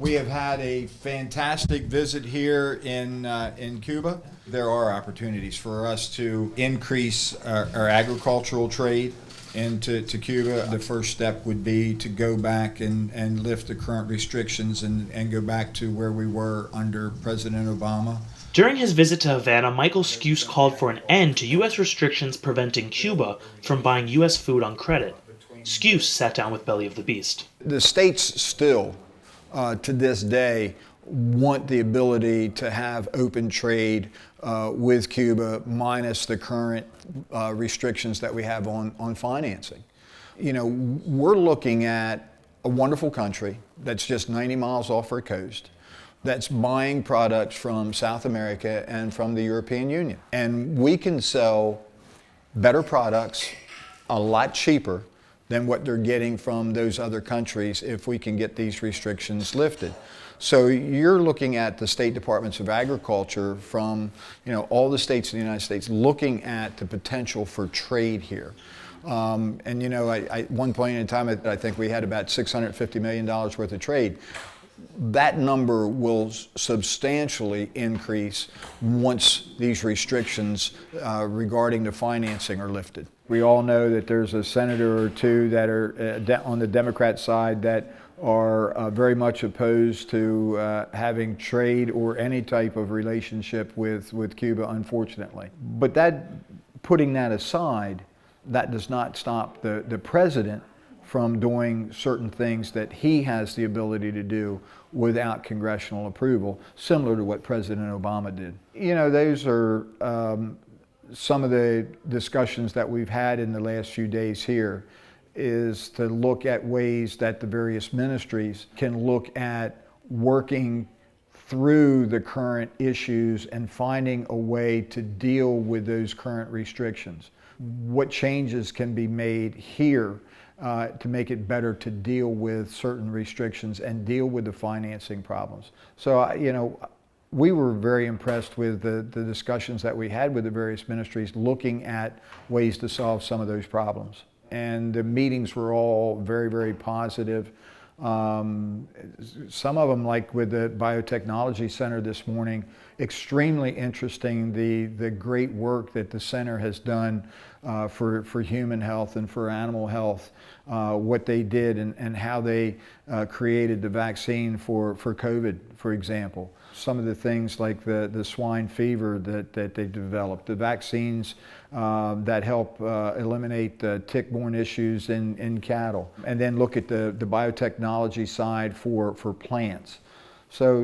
We have had a fantastic visit here in Cuba. There are opportunities for us to increase our agricultural trade into Cuba. The first step would be to go back and lift the current restrictions and go back to where we were under President Obama. During his visit to Havana, Michael Scuse called for an end to U.S. restrictions preventing Cuba from buying U.S. food on credit. Scuse sat down with Belly of the Beast. The states still, to this day, want the ability to have open trade with Cuba, minus the current restrictions that we have on financing. You know, we're looking at a wonderful country that's just 90 miles off our coast, that's buying products from South America and from the European Union. And we can sell better products a lot cheaper than what they're getting from those other countries if we can get these restrictions lifted. So you're looking at the state departments of agriculture from, all the states in the United States looking at the potential for trade here. At one point in time, I think we had about $650 million worth of trade. That number will substantially increase once these restrictions regarding the financing are lifted. We all know that there's a senator or two that are on the Democrat side that are very much opposed to having trade or any type of relationship with Cuba, unfortunately. But putting that aside, that does not stop the president from doing certain things that he has the ability to do without congressional approval, similar to what President Obama did. Those are some of the discussions that we've had in the last few days here, is to look at ways that the various ministries can look at working through the current issues and finding a way to deal with those current restrictions. What changes can be made here to make it better to deal with certain restrictions and deal with the financing problems. So, we were very impressed with the discussions that we had with the various ministries looking at ways to solve some of those problems. And the meetings were all very, very positive. Some of them, like with the Biotechnology Center this morning, extremely interesting, the great work that the center has done for human health and for animal health, what they did and how they created the vaccine for COVID, for example. Some of the things like the swine fever that they developed, the vaccines that help eliminate tick-borne issues in cattle, and then look at the biotechnology side for plants. So,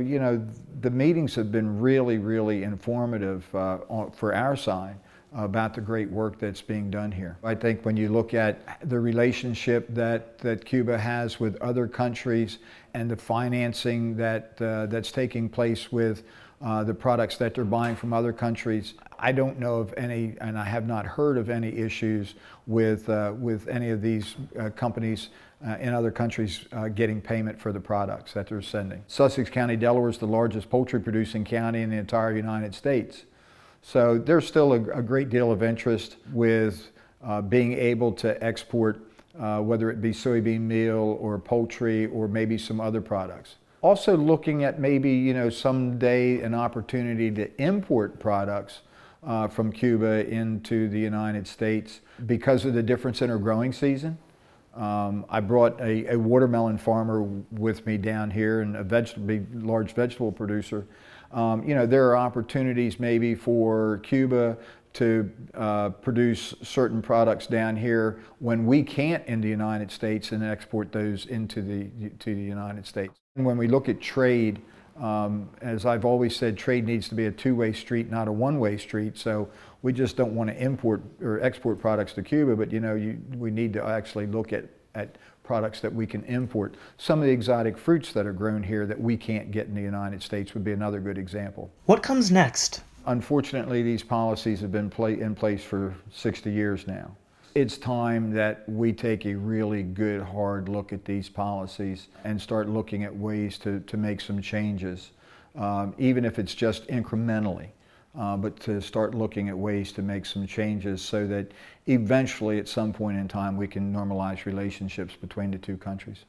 the meetings have been really, really informative for our side about the great work that's being done here. I think when you look at the relationship that Cuba has with other countries and the financing that's taking place with the products that they're buying from other countries, I don't know of any, and I have not heard of any issues with any of these companies in other countries getting payment for the products that they're sending. Sussex County, Delaware is the largest poultry producing county in the entire United States. So there's still a great deal of interest with being able to export, whether it be soybean meal or poultry or maybe some other products. Also looking at maybe, someday an opportunity to import products from Cuba into the United States because of the difference in our growing season. I brought a watermelon farmer with me down here and a large vegetable producer. There are opportunities maybe for Cuba to produce certain products down here when we can't in the United States and export those to the United States. And when we look at trade, as I've always said, trade needs to be a two-way street, not a one-way street. So we just don't want to import or export products to Cuba, but we need to actually look at products that we can import. Some of the exotic fruits that are grown here that we can't get in the United States would be another good example. What comes next? Unfortunately, these policies have been in place for 60 years now. It's time that we take a really good, hard look at these policies and start looking at ways to make some changes, even if it's just incrementally. But to start looking at ways to make some changes so that eventually at some point in time we can normalize relationships between the two countries.